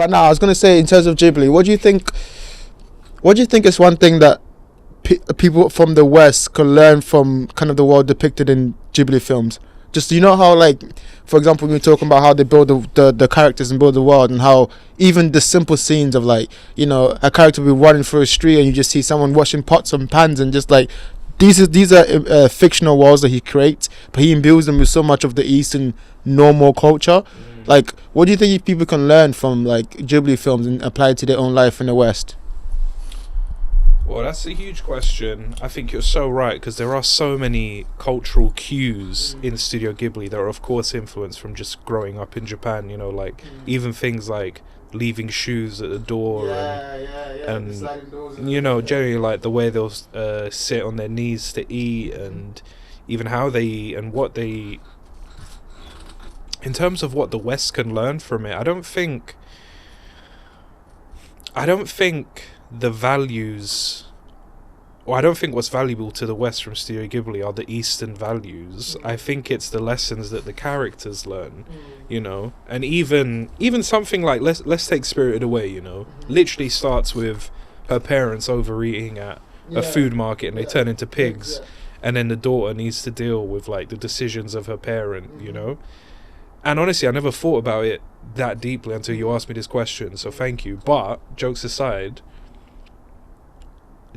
But now I was gonna say, in terms of Ghibli, what do you think? What do you think is one thing that people from the West can learn from kind of the world depicted in Ghibli films? Just, you know how, like, for example, we were talking about how they build the characters and build the world, and how even the simple scenes of, like, you know, a character will be running through a street and you just see someone washing pots and pans, and just like these are fictional worlds that he creates, but he imbues them with so much of the Eastern normal culture. Like, what do you think people can learn from, like, Ghibli films and apply it to their own life in the West? Well, that's a huge question. I think you're so right, because there are so many cultural cues in Studio Ghibli that are, of course, influenced from just growing up in Japan. You know, like even things like leaving shoes at the door, and you know, generally like the way they'll sit on their knees to eat, and even how they eat and what they eat. In terms of what the West can learn from it, I don't think the values, or I don't think what's valuable to the West from Studio Ghibli are the Eastern values. I think it's the lessons that the characters learn, you know. And even something like let's take Spirited Away, you know, literally starts with her parents overeating at a food market and they turn into pigs, and then the daughter needs to deal with, like, the decisions of her parent, you know. And honestly, I never thought about it that deeply until you asked me this question, so thank you. But, jokes aside,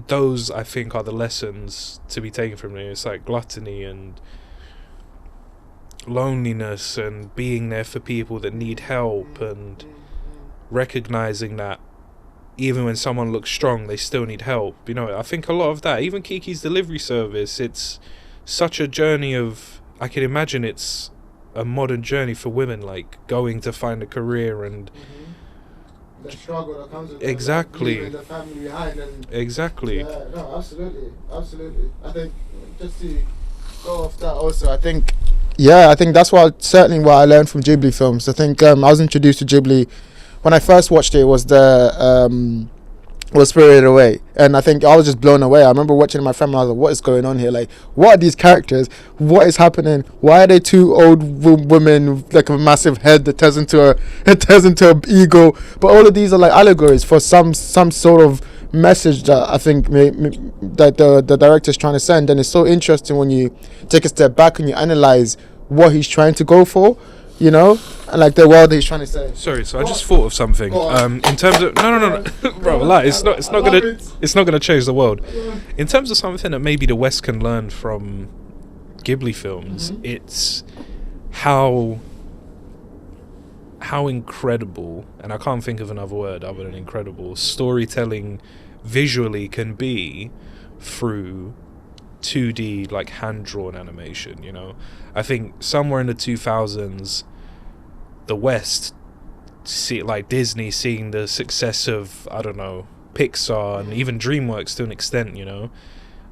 those, I think, are the lessons to be taken from it. It's like gluttony and loneliness and being there for people that need help, and recognizing that even when someone looks strong, they still need help. You know, I think a lot of that, even Kiki's Delivery Service, it's such a journey of, I can imagine it's a modern journey for women, like going to find a career and the struggle that comes with exactly, leaving the family behind, and exactly. Yeah, no, absolutely. I think, just to go off that also, I think that's certainly what I learned from Ghibli films. I think I was introduced to Ghibli when I first watched it. It was Spirited Away, and I think I was just blown away. I remember watching it with my family. I was like, what is going on here? Like, what are these characters? What is happening? Why are they two old women with, like, a massive head that turns into a eagle? But all of these are like allegories for some sort of message that I think that the director's trying to send. And it's so interesting when you take a step back and you analyze what he's trying to go for, you know, and like the world that he's trying to say. Sorry, so I just thought of something. In terms of no, bro, like it's not gonna change the world. In terms of something that maybe the West can learn from Ghibli films, it's how incredible, and I can't think of another word other than incredible, storytelling visually can be through 2D, like, hand-drawn animation, you know. I think somewhere in the 2000s, the West, like Disney seeing the success of, I don't know, Pixar and even DreamWorks to an extent, you know,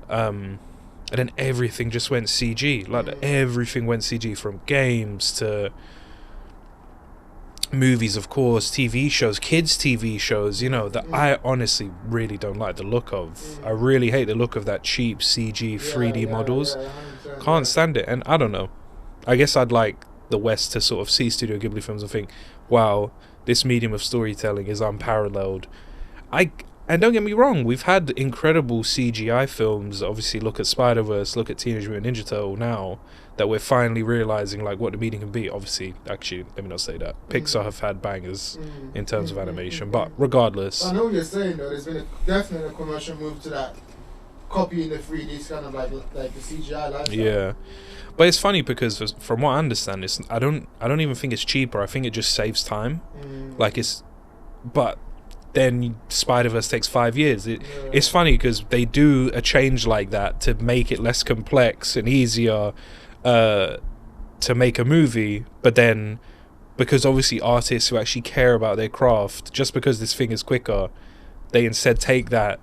and then everything just went CG. Like, everything went CG, from games to movies, of course, TV shows, kids TV shows, you know, that I honestly really don't like the look of. I really hate the look of that cheap CG 3D models. Can't stand it. And I don't know, I guess I'd like the West to sort of see Studio Ghibli films and think, wow, this medium of storytelling is unparalleled. And don't get me wrong, we've had incredible CGI films. Obviously, look at Spider-Verse, look at Teenage Mutant Ninja Turtle now, that we're finally realising, like, what the medium can be. Obviously, actually, let me not say that. Pixar have had bangers in terms of animation, but regardless. I know what you're saying, though. There's been definitely a commercial move to that, copying the 3D kind of like the CGI lifestyle. Yeah. But it's funny because from what I understand, I don't even think it's cheaper. I think it just saves time. But then Spider-Verse takes 5 years. It's funny because they do a change like that to make it less complex and easier to make a movie, but then because obviously artists who actually care about their craft, just because this thing is quicker, they instead take that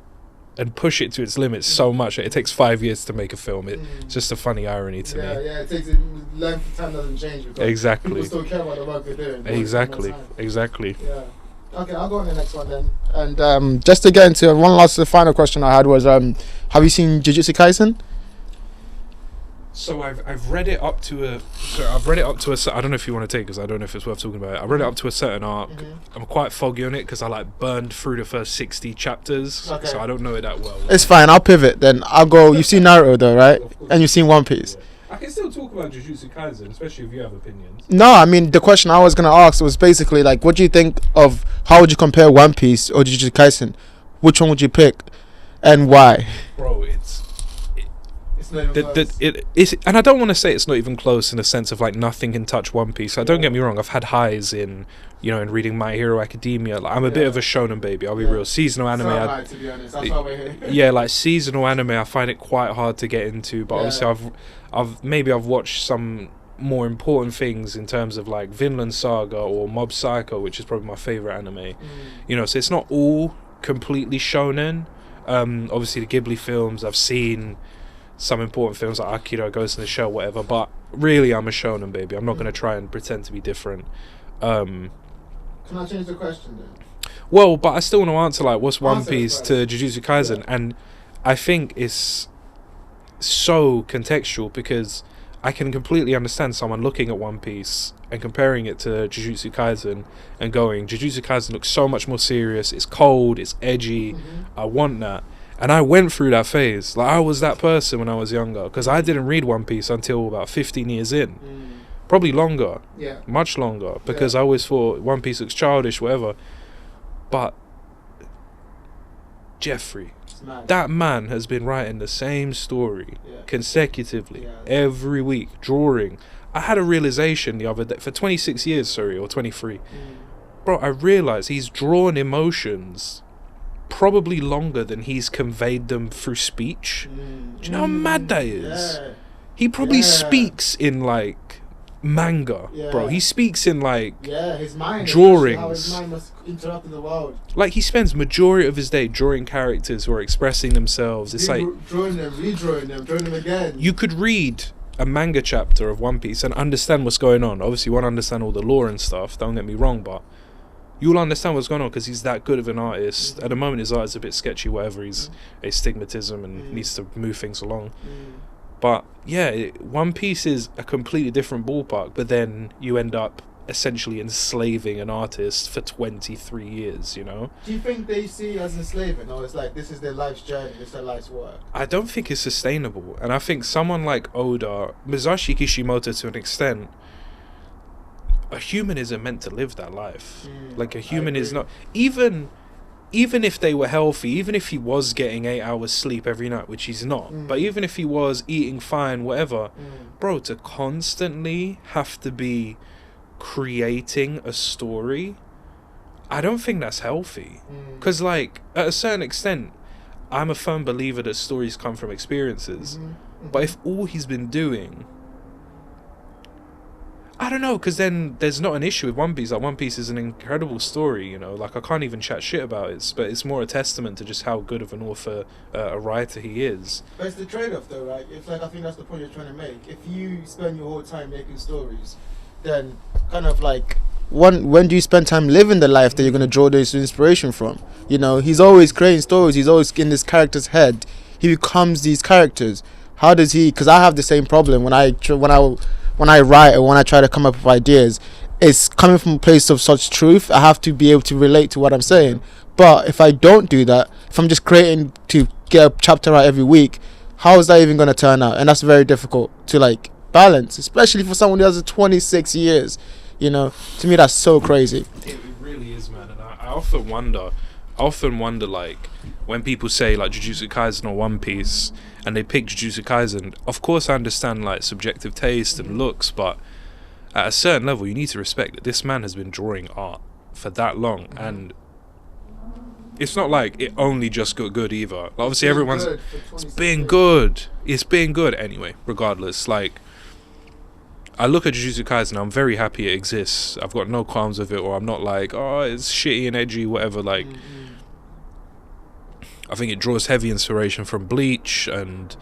and push it to its limits so much that it takes 5 years to make a film. It's just a funny irony to me. Yeah, it takes length of time doesn't change because exactly. People still care about the work they're doing. Exactly. Yeah. Okay, I'll go on the next one then. And just to get into one last final question I had was, have you seen Jujutsu Kaisen? So I've read it up to a. So I've read it up to a. I don't know if you want to take, because I don't know if it's worth talking about it. I read it up to a certain arc. I'm quite foggy on it because I like burned through the first 60 chapters, Okay. so I don't know it that well. It's fine. I'll pivot then. I'll go. You've seen Naruto though, right? Of course. And you've seen One Piece. I can still talk about Jujutsu Kaisen, especially if you have opinions. No, I mean the question I was gonna ask was basically like, what do you think of? How would you compare One Piece or Jujutsu Kaisen? Which one would you pick, and why? Bro, it's not even it is, and I don't want to say it's not even close in the sense of like nothing can touch One Piece. Like, don't get me wrong, I've had highs in, you know, in reading My Hero Academia. Like, I'm a bit of a shonen baby, I'll be real. Seasonal anime, to be honest. That's why we're here. yeah, like seasonal anime, I find it quite hard to get into. But obviously, I've watched some more important things in terms of like Vinland Saga or Mob Psycho, which is probably my favorite anime. You know, so it's not all completely shonen. Obviously, the Ghibli films, I've seen some important films like Akira, Ghost in the Shell, whatever. But really, I'm a shonen baby. I'm not going to try and pretend to be different. Can I change the question then? Well, but I still want to answer like what's One Answer it Piece first. to Jujutsu Kaisen, and I think it's so contextual because I can completely understand someone looking at One Piece and comparing it to Jujutsu Kaisen and going, Jujutsu Kaisen looks so much more serious, it's cold, it's edgy, I want that. And I went through that phase. Like, I was that person when I was younger, because I didn't read One Piece until about 15 years in. Probably longer. Yeah. Much longer, because I always thought One Piece looks childish, whatever. But Jeffrey, that man has been writing the same story consecutively every week, drawing. I had a realization the other day, for 26 years, or 23. Bro, I realized he's drawn emotions probably longer than he's conveyed them through speech. Do you know how mad that is? He probably speaks in like manga, bro. He speaks in like his mind, drawings. how his mind must interact in the world. Like, he spends majority of his day drawing characters who are expressing themselves. It's like drawing them, redrawing them, drawing them again. you could read a manga chapter of One Piece and understand what's going on. Obviously, you won't understand all the lore and stuff, don't get me wrong, but you'll understand what's going on because he's that good of an artist. At the moment, his art is a bit sketchy, whatever. He's astigmatism and needs to move things along. But yeah, One Piece is a completely different ballpark, but then you end up essentially enslaving an artist for 23 years, you know? Do you think they see it as enslaving, or it's like this is their life's journey, this is their life's work? I don't think it's sustainable. And I think someone like Oda, Masashi Kishimoto to an extent, a human isn't meant to live that life. Like, a human is not... Even if they were healthy, even if he was getting 8 hours sleep every night, which he's not, but even if he was eating fine, whatever, bro, to constantly have to be creating a story, I don't think that's healthy. Because, like, at a certain extent, I'm a firm believer that stories come from experiences. But if all he's been doing... I don't know, because then there's not an issue with One Piece. Like, One Piece is an incredible story, you know. Like, I can't even chat shit about it, but it's more a testament to just how good of an author, a writer he is. But it's the trade-off, though, right? It's like, I think that's the point you're trying to make. If you spend your whole time making stories, then kind of like, when do you spend time living the life that you're going to draw this inspiration from? You know, he's always creating stories. He's always in this character's head. He becomes these characters. How does he? Because I have the same problem when I write or when I try to come up with ideas. It's coming from a place of such truth. I have to be able to relate to what I'm saying. But if I don't do that, if I'm just creating to get a chapter out every week, how is that even going to turn out? And that's very difficult to like balance, especially for someone who has 26 years. You know, to me that's so crazy. It really is, man. And I often wonder, like, when people say like Jujutsu Kaisen or One Piece and they pick Jujutsu Kaisen, of course I understand like subjective taste and looks, but at a certain level you need to respect that this man has been drawing art for that long, and it's not like it only just got good either. Like, obviously everyone's being good. It's being good anyway, regardless. Like, I look at Jujutsu Kaisen, I'm very happy it exists. I've got no qualms with it, or I'm not like, oh, it's shitty and edgy, whatever. Like, I think it draws heavy inspiration from Bleach, and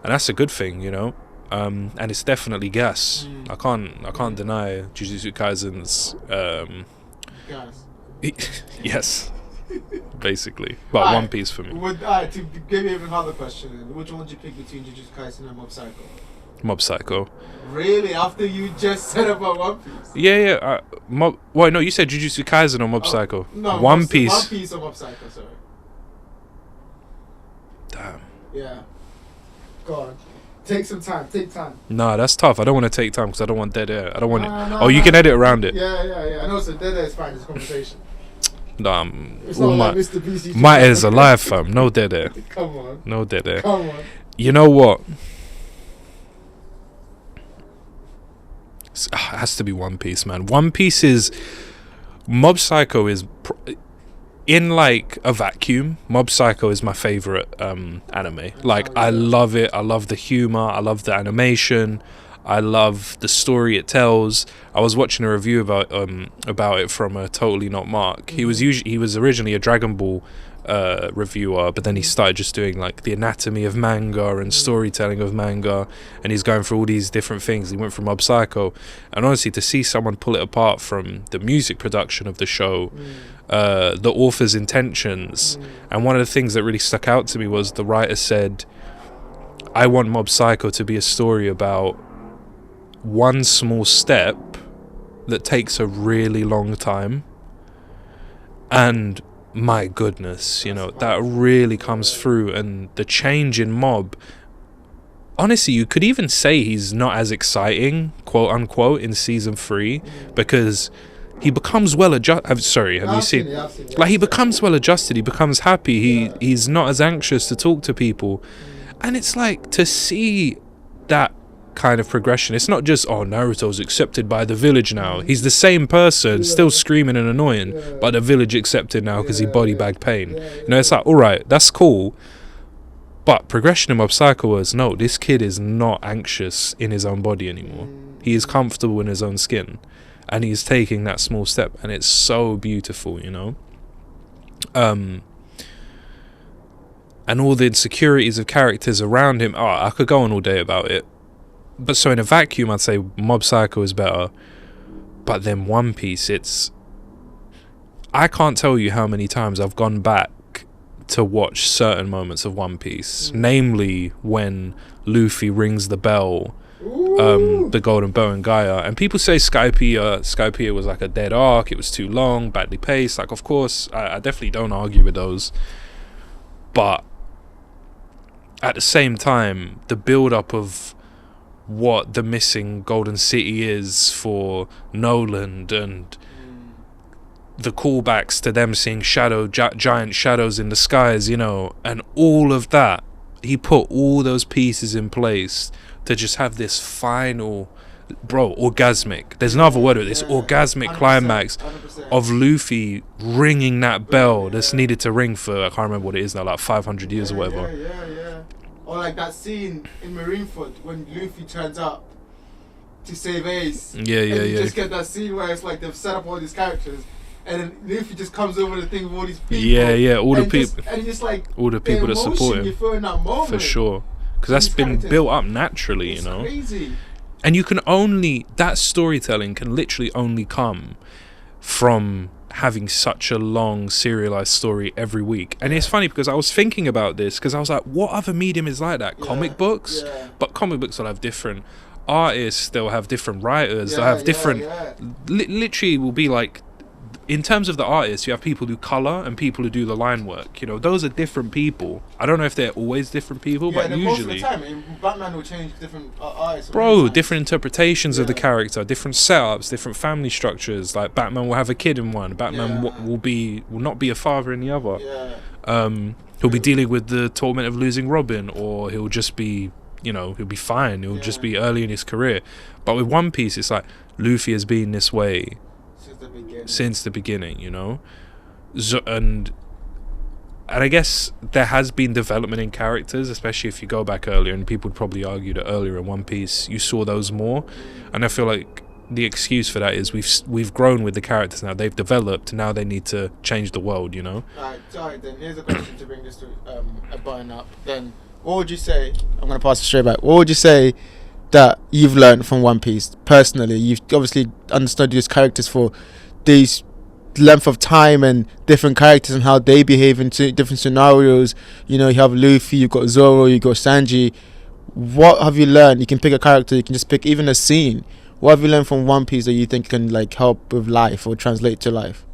that's a good thing, you know. And it's definitely gas. I can't deny Jujutsu Kaisen's Gas. yes, basically. But Alright. One Piece for me. To give you another question, which one would you pick between Jujutsu Kaisen and Mob Psycho? Mob Psycho. Really? After you just said about One Piece? Yeah. Wait, no, you said Jujutsu Kaisen or Mob Psycho? No, One Piece. One Piece or Mob Psycho, sorry. Damn. Yeah. Go on. Take some time. Take time. Nah, that's tough. I don't want to take time because I don't want dead air. I don't want it. No, You can edit around it. Yeah. I know, so dead air is fine. This conversation. Nah, It's not like Mr. Beast. my air's alive, fam. No dead air. Come on. No dead air. Come on. You know what? It has to be One Piece, man. One Piece is... Mob Psycho is... in like a vacuum, Mob Psycho is my favorite anime. Like, I love it. I love the humor. I love the animation. I love the story it tells. I was watching a review about it from Totally Not Mark. He was originally a Dragon Ball reviewer, but then he started just doing like the anatomy of manga and storytelling of manga, and he's going through all these different things. He went from Mob Psycho, and honestly, to see someone pull it apart from the music production of the show, the author's intentions, and one of the things that really stuck out to me was the writer said, I want Mob Psycho to be a story about one small step that takes a really long time, and my goodness, that really comes through. And the change in Mob, honestly, you could even say he's not as exciting, quote unquote, in season 3, because he becomes well adjusted. Sorry, have you seen it? Like, he becomes well adjusted, he becomes happy, he's not as anxious to talk to people, and it's like, to see that kind of progression. It's not just, Naruto's accepted by the village now. He's the same person, still screaming and annoying, but the village accepted now because he body bagged pain. It's like, alright, that's cool. But progression in Mob Psycho was, no, this kid is not anxious in his own body anymore. He is comfortable in his own skin. And he's taking that small step. And it's so beautiful, And all the insecurities of characters around him. I could go on all day about it. But so in a vacuum, I'd say Mob Psycho is better. But then One Piece, I can't tell you how many times I've gone back to watch certain moments of One Piece. Namely, when Luffy rings the bell, the Golden Bow and Gaia. And people say Skypiea was like a dead arc. It was too long, badly paced. Like, of course, I definitely don't argue with those. But at the same time, the build-up of what the missing Golden City is for Noland, and the callbacks to them seeing giant shadows in the skies, and all of that, he put all those pieces in place to just have this final, orgasmic, there's another word with this, orgasmic climax 100%. Of Luffy ringing that bell that's needed to ring for, I can't remember what it is now, like 500 years or whatever. Yeah. Or like that scene in Marineford when Luffy turns up to save Ace. Yeah. You just get that scene where it's like they've set up all these characters, and then Luffy just comes over the thing with all these people. Yeah, all the people. And just like all the people that support him. You feel in that moment. For sure. Because that's been built up naturally, It's crazy. And that storytelling can literally only come from having such a long serialized story every week. And it's funny because I was thinking about this, because I was like, what other medium is like that? Comic books? But comic books will have different artists, they'll have different writers, they'll have different literally will be like, in terms of the artists, you have people who color and people who do the line work. Those are different people. I don't know if they're always different people, but usually most of the time, Batman will change different artists. Different interpretations of the character, different setups, different family structures. Like, Batman will have a kid in one. Batman will not be a father in the other. He'll be dealing with the torment of losing Robin, or he'll just be, he'll be fine. He'll just be early in his career. But with One Piece, it's like Luffy has been this way since the beginning, and I guess there has been development in characters, especially if you go back earlier, and people would probably argue that earlier in One Piece you saw those more, and I feel like the excuse for that is we've grown with the characters now, they've developed, now they need to change the world, Alright, then here's a question to bring this to a button up. Then what would you say, I'm going to pass it straight back, what would you say that you've learned from One Piece personally? You've obviously understood these characters for these length of time, and different characters and how they behave in different scenarios. You have Luffy, you've got Zoro, you've got Sanji. what have you learned? You can pick a character, you can just pick even a scene. What have you learned from One Piece that you think can like help with life or translate to life?